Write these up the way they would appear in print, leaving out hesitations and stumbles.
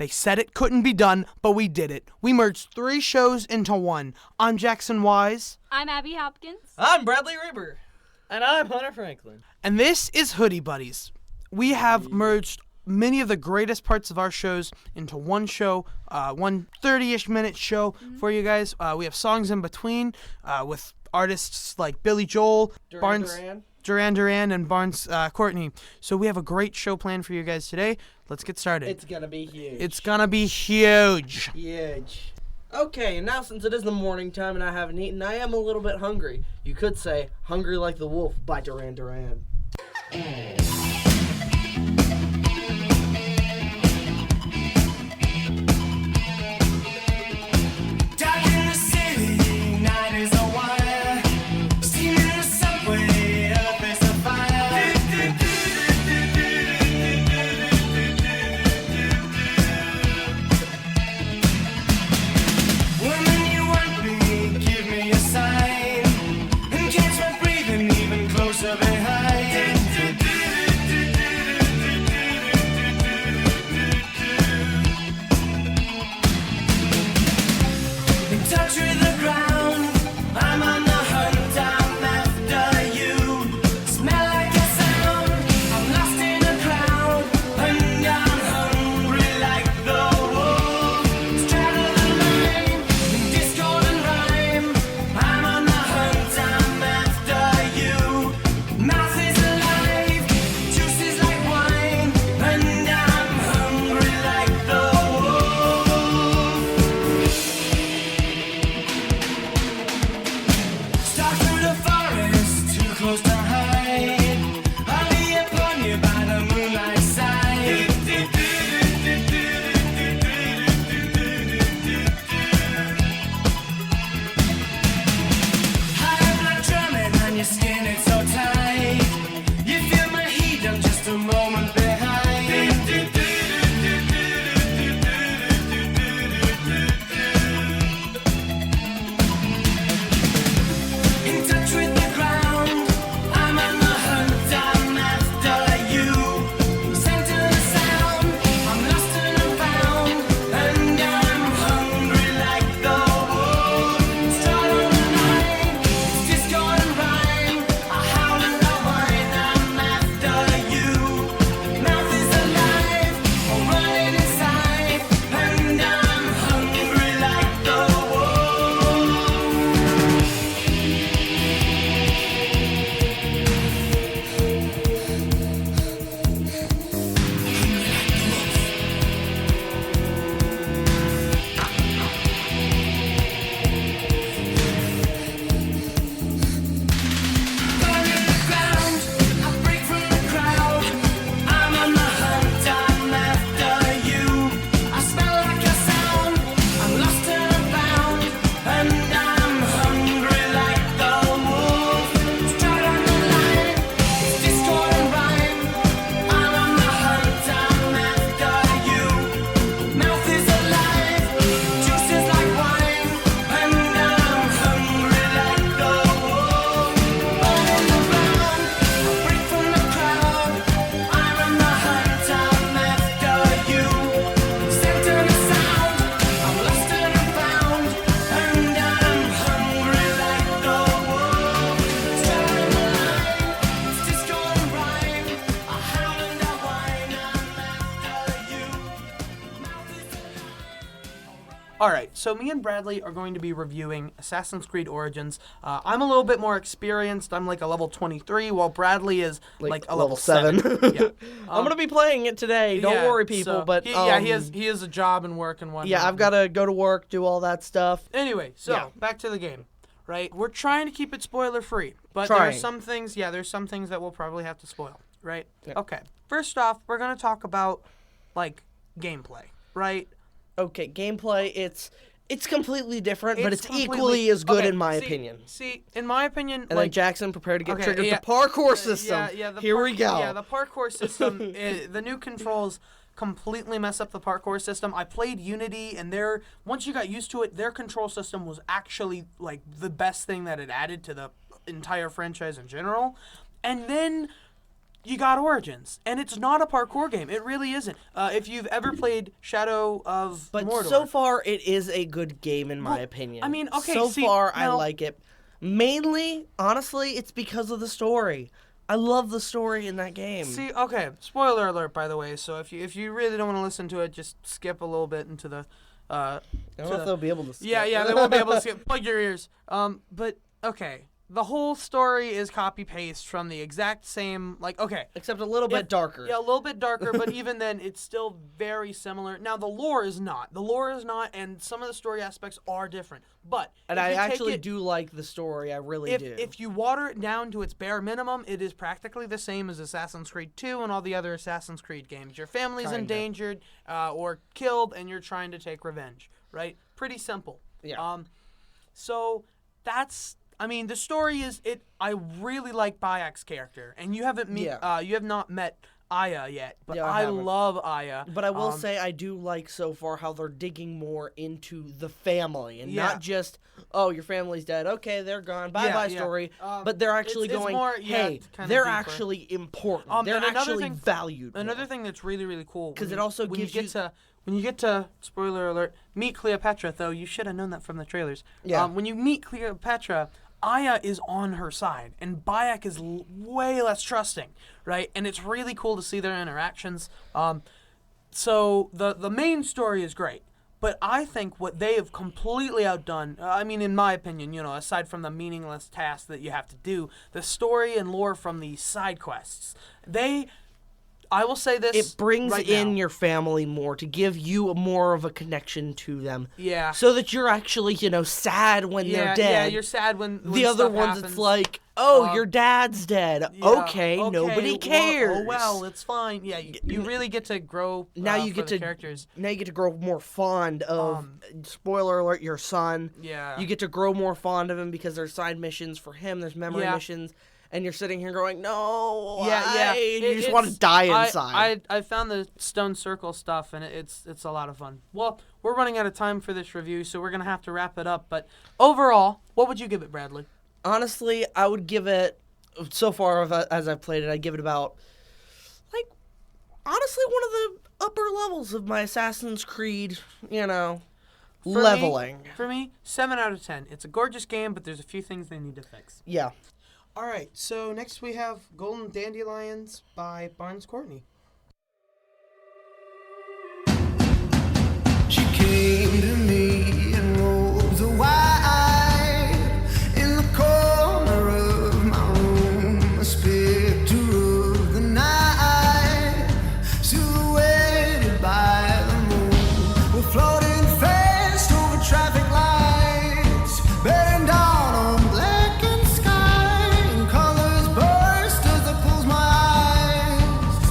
They said it couldn't be done, but we did it. We merged 3 shows into one. I'm Jackson Wise. I'm Abby Hopkins. I'm Bradley Reber. And I'm Hunter Franklin. And this is Hoodie Buddies. We have merged many of the greatest parts of our shows into one show, one 30-ish minute show for you guys. We have songs in between with artists like Billy Joel, Duran Duran, and Barnes Courtney. So we have a great show planned for you guys today. Let's get started. It's gonna be huge. It's gonna be huge. Huge. Okay, and now since it is the morning time and I haven't eaten, I am a little bit hungry. You could say Hungry Like the Wolf by Duran Duran. Alright, so me and Bradley are going to be reviewing Assassin's Creed Origins. I'm a little bit more experienced. I'm like a level 23, while Bradley is like a level 7. Yeah. I'm going to be playing it today. Don't worry, people. So but he has a job and work and whatnot. Yeah, I've got to go to work, do all that stuff. Anyway, so back to the game. Right? We're trying to keep it spoiler free, but there's some things that we'll probably have to spoil, right? Yeah. Okay. First off, we're going to talk about like gameplay, right? Okay, gameplay, it's completely different, but it's equally as good in my opinion. See, in my opinion, and then Jackson, prepare to get triggered. The parkour system. Here we go. Yeah, the parkour system, the new controls completely mess up the parkour system. I played Unity, and once you got used to it, their control system was actually like the best thing that it added to the entire franchise in general. And then you got Origins, and it's not a parkour game. It really isn't. If you've ever played Shadow of Mordor. So far, it is a good game in my opinion. I mean, okay, So far, I now- like it. Mainly, honestly, it's because of the story. I love the story in that game. See, okay, spoiler alert, by the way. So if you really don't want to listen to it, just skip a little bit into the. I don't know if they'll be able to. Yeah, they won't be able to skip. Plug your ears. But okay. The whole story is copy paste from the exact same, okay. Except a little bit darker. Yeah, a little bit darker, but even then, it's still very similar. Now, the lore is not. And some of the story aspects are different. But And I actually do like the story. I really do. If you water it down to its bare minimum, it is practically the same as Assassin's Creed 2 and all the other Assassin's Creed games. Your family's endangered or killed, and you're trying to take revenge, right? Pretty simple. Yeah. So that's... I mean, the story is I really like Bayek's character, and you have not met Aya yet, but Yeah, I love Aya. But I will say I do like so far how they're digging more into the family and not just, oh, your family's dead. Okay, they're gone. Bye-bye story. But they're actually going, hey, they're actually important. They're actually valued. Another thing that's really, really cool. Because it also gives you... When you get to, spoiler alert, meet Cleopatra, though, you should have known that from the trailers. Yeah. When you meet Cleopatra, Aya is on her side, and Bayek is way less trusting, right? And it's really cool to see their interactions. So the main story is great, but I think what they have completely outdone, in my opinion, aside from the meaningless tasks that you have to do, the story and lore from the side quests, I will say this. It brings right in now. your family more to give you more of a connection to them. Yeah. So that you're actually, sad when they're dead. Yeah, you're sad when the other stuff ones, happens. it's like, oh, your dad's dead. Yeah, Okay, nobody cares. Well, it's fine. Yeah, you really get to grow. Now you get the to characters. Now you get to grow more fond of. Spoiler alert: your son. Yeah. You get to grow more fond of him because there's side missions for him. There's memory missions. And you're sitting here going, no, yeah. You just want to die inside. I found the Stone Circle stuff, and it's a lot of fun. Well, we're running out of time for this review, so we're going to have to wrap it up. But overall, what would you give it, Bradley? Honestly, I would give it, so far as I've played it, I'd give it about, honestly, one of the upper levels of my Assassin's Creed, leveling. For me, 7 out of 10. It's a gorgeous game, but there's a few things they need to fix. Yeah. All right, so next we have Golden Dandelions by Barnes Courtney. She came to me in robes of white in the corner of my room, a specter of the night, silhouetted by the moon. We're floating fast over traffic lights, bearing down on blackened sky, and colors burst as I close my eyes.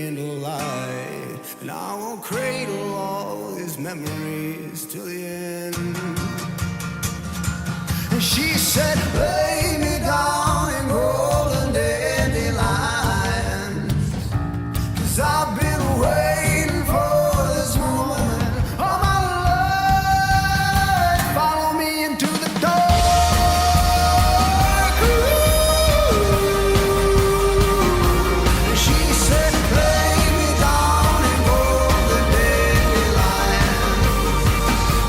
candlelight, and I will cradle all his memories till the end. And she said, lay me down in golden dandelions, 'cause I've been waiting for this moment all my life. Follow me into the dark. And she said, lay me down in golden dandelions,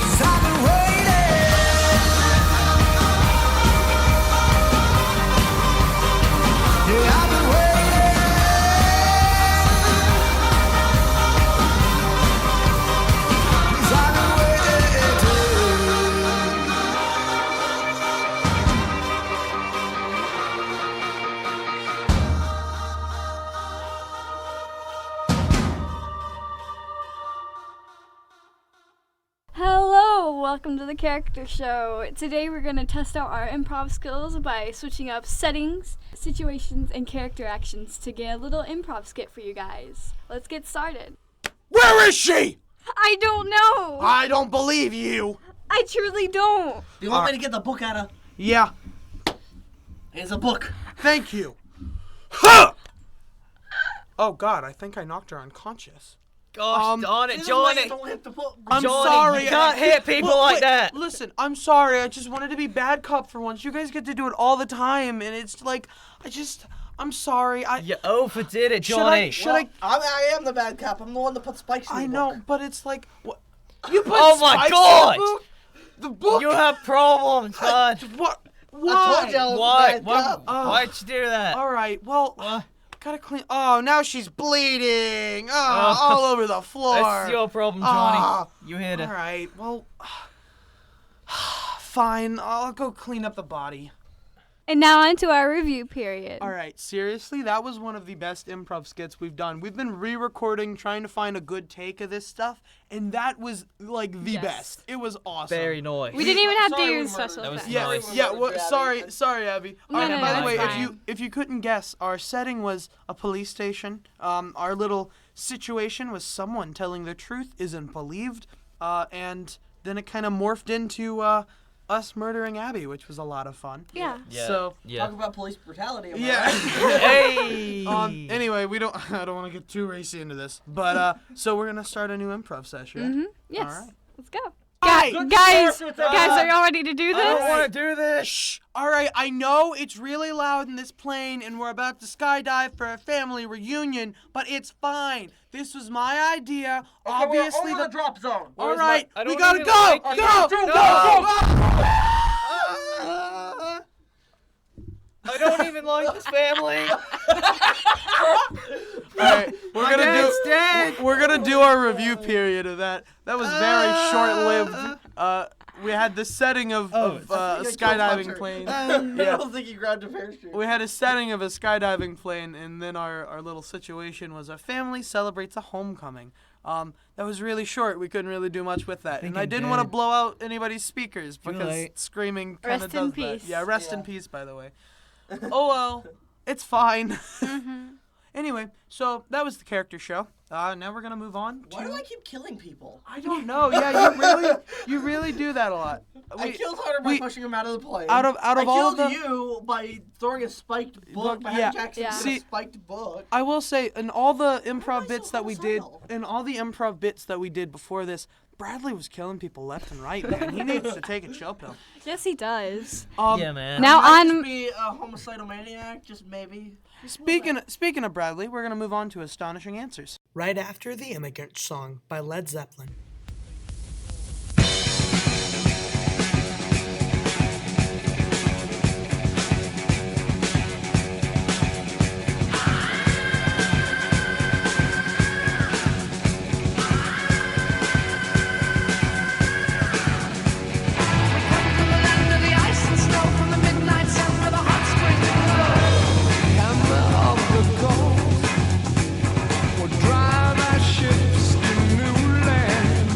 'cause I've been waiting. Yeah, I've been waiting. 'Cause I've been waiting. Hello, welcome to the Character Show. Today we're going to test out our improv skills by switching up settings, situations, and character actions to get a little improv skit for you guys. Let's get started. Where is she? I don't know. I don't believe you. I truly don't. Do you want me to get the book out of? Yeah, Here's a book. thank you. Huh! Oh God, I think I knocked her unconscious. Gosh darn it, This is why you Johnny. don't have to put. I'm Johnny, sorry. you can't hit people like wait, that. Listen, I'm sorry. I just wanted to be bad cop for once. You guys get to do it all the time, and it's like, I'm sorry. You overdid it, Should Johnny. I am the bad cop. I'm the one that put spikes in the I book. know, but it's like, what? You put Oh my spikes God! in the book? The book? You have problems, man. What? I Why? told you I was Why? the bad cop. Why'd you do that? All right. Well, What? gotta clean. Oh, now she's bleeding. Oh, all over the floor. That's your problem, Johnny. Ah. You hit All it. right. Well, fine. I'll go clean up the body. And now on to our review period. All right, seriously, that was one of the best improv skits we've done. We've been re-recording, trying to find a good take of this stuff, and that was like the Yes. best. It was awesome. Very nice. We didn't even have to Sorry, use we special That was effects. Yeah, Nice. yeah. Abby. Sorry, Abby. No, no, by the no, way, it's fine. if you couldn't guess, our setting was a police station. Our little situation was someone telling the truth isn't believed, and then it kind of morphed into us murdering Abby, which was a lot of fun. Yeah. Yeah. So yeah. Talk about police brutality. Am I yeah. right? Hey. Anyway, I don't want to get too racy into this, but so we're gonna start a new improv session. Mm-hmm. Yes. All right. Let's go. Hey, Guys, are y'all ready to do I don't this? want to do this. Shh. All right, I know it's really loud in this plane, and we're about to skydive for a family reunion, but it's fine. This was my idea. Obviously, the drop zone. All Where's right, I we don't gotta even go. like Go. you. Go. I don't even like this family. All right, we're gonna do our review period of that. That was very short-lived. We had the setting of a skydiving plane. I don't think he grabbed a parachute. We had a setting of a skydiving plane, and then our little situation was a family celebrates a homecoming. That was really short. We couldn't really do much with that. And I I'm didn't want to dead. blow out anybody's speakers because late. screaming kind of Rest in does that. peace. Yeah, rest in Yeah. peace, by the way. Oh well, it's fine. Anyway, so that was the character show. Now we're gonna move on to. Why do I keep killing people? I don't know. Yeah, you really do that a lot. I killed Hunter by pushing him out of the plane. Out of I all killed the. you by throwing a spiked book. By yeah. having Jackson Yeah. do See- a spiked book. I will say, in all the am improv I bits so that we did, homicidal? before this, Bradley was killing people left and right, man. He needs to take a chill pill. Yes, he does. Yeah, man. Now Might on. just be a homicidal maniac, just maybe. Speaking of Bradley, we're gonna move on to Astonishing Answers. Right after the Immigrant Song by Led Zeppelin. Drive our ships to new land.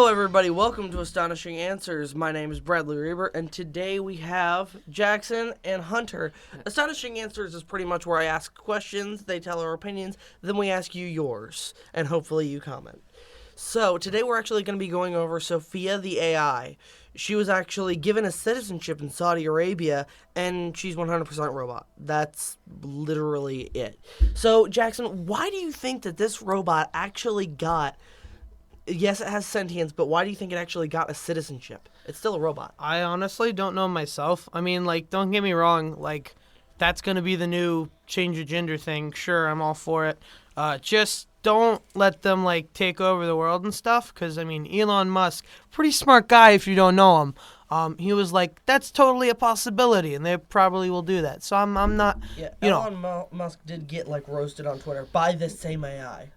everybody. Welcome to Astonishing Answers. My name is Bradley Reber, and today we have Jackson and Hunter. Astonishing Answers is pretty much where I ask questions, they tell our opinions, then we ask you yours, and hopefully you comment. So, today we're actually going to be going over Sophia the AI. She was actually given a citizenship in Saudi Arabia, and she's 100% robot. That's literally it. So, Jackson, why do you think that this robot actually got... Yes, it has sentience, but why do you think it actually got a citizenship? It's still a robot. I honestly don't know myself. I mean, like, don't get me wrong. Like, that's going to be the new change of gender thing. Sure, I'm all for it. Just don't let them, like, take over the world and stuff. Because, I mean, Elon Musk, pretty smart guy if you don't know him. He was like, that's totally a possibility, and they probably will do that. So I'm not, Elon Musk did get, like, roasted on Twitter by this same AI.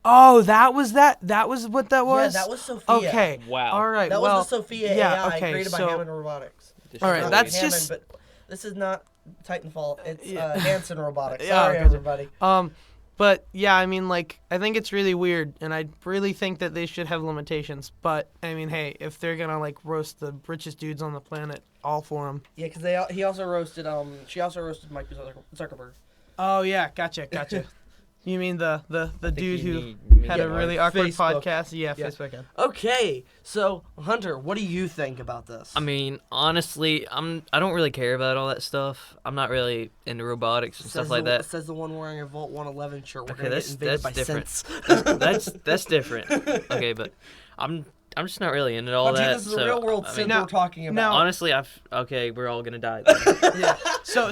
Oh, that was that? That was what that was? Yeah, that was Sophia. Okay. Wow. All right. That was the Sophia AI created by so, Hammond Robotics. All right, that's Hammond, just... But this is not Titanfall. It's Hanson Robotics. Yeah, Sorry, okay. everybody. But, yeah, I mean, like, I think it's really weird, and I really think that they should have limitations. But, I mean, hey, if they're going to, like, roast the richest dudes on the planet, all for them. Yeah, because he also roasted, she also roasted Mike Zuckerberg. Oh, yeah, gotcha. You mean the dude who had a really awkward Facebook. podcast? Yeah, Facebook. Okay, so, Hunter, what do you think about this? I mean, honestly, I don't really care about all that stuff. I'm not really into robotics and stuff like that. Says the one wearing a Vault 111 shirt. We're Okay, gonna that's get invaded by different. synths. That's different. Okay, but I'm just not really into all that. This is a real world synth now- we're talking about. now- Honestly, we're all gonna die. Yeah. So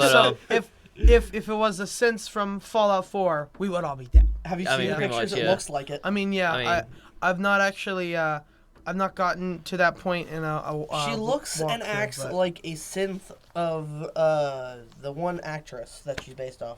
But, if it was a sense from Fallout 4, we would all be dead. Have you I seen mean, the pretty pictures? much, It yeah. looks like it. I mean, yeah, I mean- I've not actually, I've not gotten to that point in a She looks and walkthrough, acts but- like a synth of the one actress that she's based off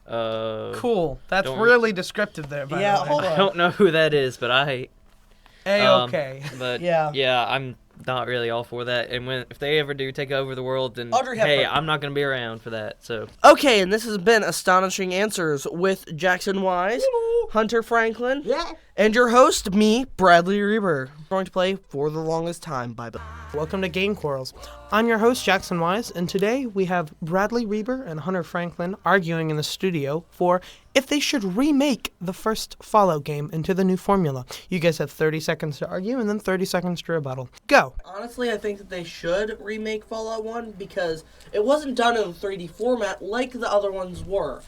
of. Cool. That's Don't- really descriptive there, by Yeah, the way. hold on. I don't know who that is, but A-okay. But Yeah. I'm not really all for that. And if they ever do take over the world, then Audrey hey, Hepburn. I'm not gonna be around for that. So Okay, and this has been Astonishing Answers with Jackson Wise, Hunter Franklin, and your host, me, Bradley Reber. We're going to play For the Longest Time by Bill. Welcome to Game Quarrels. I'm your host, Jackson Wise, and today we have Bradley Reber and Hunter Franklin arguing in the studio for if they should remake the first Fallout game into the new formula. You guys have 30 seconds to argue and then 30 seconds to rebuttal. Go. Honestly, I think that they should remake Fallout 1 because it wasn't done in a 3D format like the other ones were.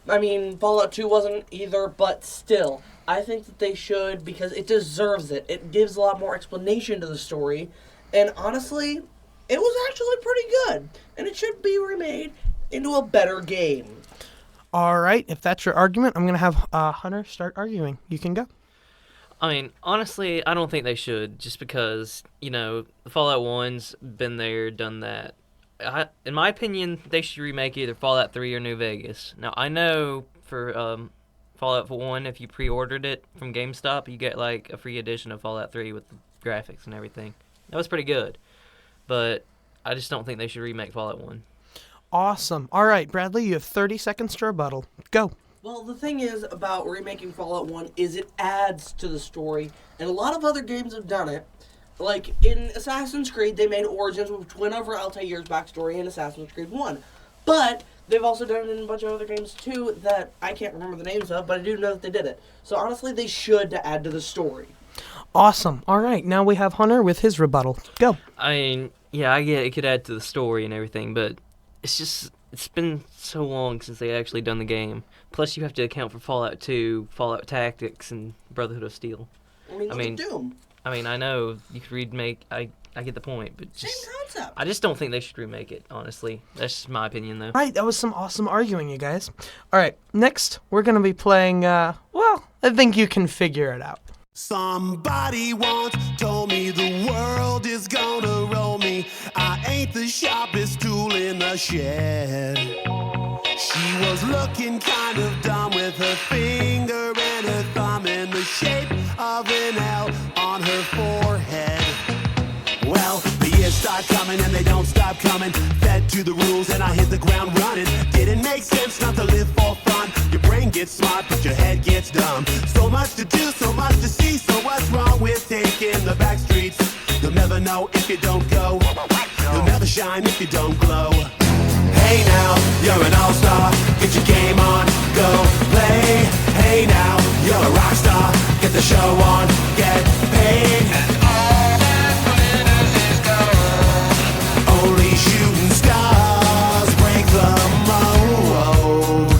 I mean, Fallout 2 wasn't either, but still. I think that they should because it deserves it. It gives a lot more explanation to the story. And honestly, it was actually pretty good. And it should be remade into a better game. All right, if that's your argument, I'm going to have Hunter start arguing. You can go. I mean, honestly, I don't think they should, just because, the Fallout 1's been there, done that. In my opinion, they should remake either Fallout 3 or New Vegas. Now, I know for Fallout 1, if you pre-ordered it from GameStop, you get, like, a free edition of Fallout 3 with the graphics and everything. That was pretty good. But I just don't think they should remake Fallout 1. Awesome. All right, Bradley, you have 30 seconds to rebuttal. Go. Well, the thing is about remaking Fallout 1 is it adds to the story, and a lot of other games have done it. Like, in Assassin's Creed, they made Origins, which went over Altair's backstory in Assassin's Creed 1. But they've also done it in a bunch of other games, too, that I can't remember the names of, but I do know that they did it. So, honestly, they should add to the story. Awesome. All right, now we have Hunter with his rebuttal. Go. I mean, yeah, I get it could add to the story and everything, but it's been so long since they actually done the game. Plus, you have to account for Fallout 2, Fallout Tactics, and Brotherhood of Steel. I mean, Doom. I mean, I know you could remake. I get the point, but Same concept. I just don't think they should remake it. Honestly, that's just my opinion, though. All right, that was some awesome arguing, you guys. All right, next we're going to be playing, well, I think you can figure it out. Somebody once told me the world is gonna roll me. I ain't the sharpest tool in the shed. She was looking kind of dumb with her finger and her thumb in the shape of an L on her forehead. Well, the years start coming and they don't stop coming. Fed to the rules and I hit the ground running. Didn't make sense not to live for fun. Your brain gets smart but your head gets dumb. So much to do, so much to see. So what's wrong with taking the the back streets. You'll never know if you don't go. You'll never shine if you don't glow. Hey now, you're an all-star. Get your game on, go play. Hey now, you're a rock star. Get the show on, get paid. And all that glitters is gold. Only shooting stars break the mold.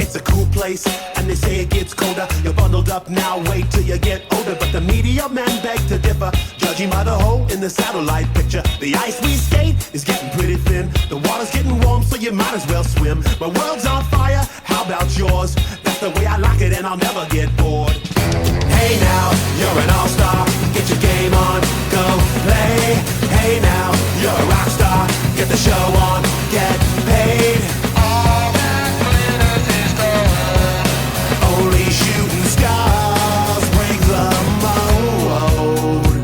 It's a cool place, and they say it gets colder. You're bundled up now, wait till you get older. But the media men beg to differ, judging by the hole in the satellite picture. The ice we skate is getting pretty thin. The water's getting warm, so you might as well swim. My world's on fire, how about yours? That's the way I like it, and I'll never get bored. Hey now, you're an all-star. Get your game on, go play. Hey now, you're a rock star. Get the show on, get paid. All that glitters is gold. Only shooting stars break the mold.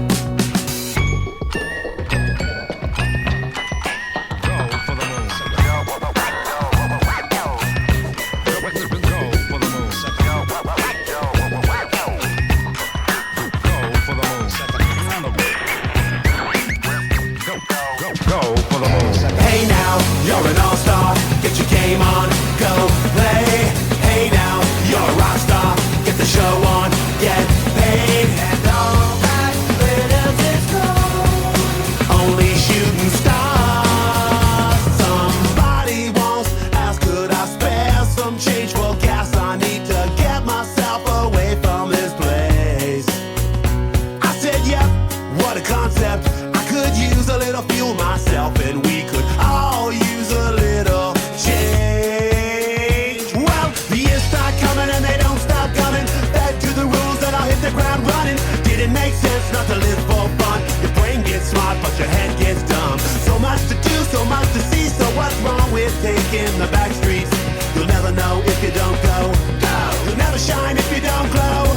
Hey now, you're an all-star. Get your game on, go play. Hey now, you're a rock star. Get the show on, get paid. And all that glitters is gold. Only shooting stars. Somebody once asked, could I spare some change for gas? I need to get myself away from this place. I said, yep, what a concept. I could use a little fuel myself, and we could all use a little change. Well, the years start coming and they don't stop coming. Back to the rules and I'll hit the ground running. Didn't make sense not to live for fun. Your brain gets smart, but your head gets dumb. So much to do, so much to see. So what's wrong with taking the back streets? You'll never know if you don't go. You'll never shine if you don't glow.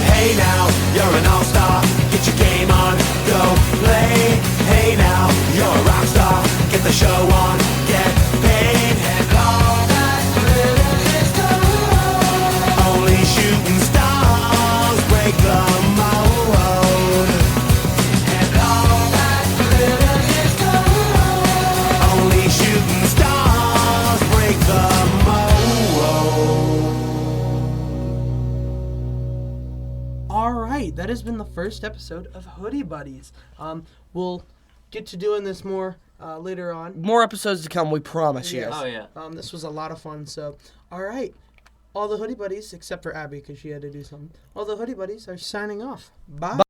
Hey now, you're an all-star. Get your game on, go play. Hey now, you're a rock star. Get the show on, get paid. And all that glitters is gold. Only shooting stars break the mold. And all that glitters is gold. Only shooting stars break the mold. All right, that has been the first episode of Hoodie Buddies. We'll get to doing this more later on. More episodes to come, we promise you. Yes. Oh, yeah. This was a lot of fun. So, all right, all the Hoodie Buddies, except for Abby because she had to do something. All the Hoodie Buddies are signing off. Bye.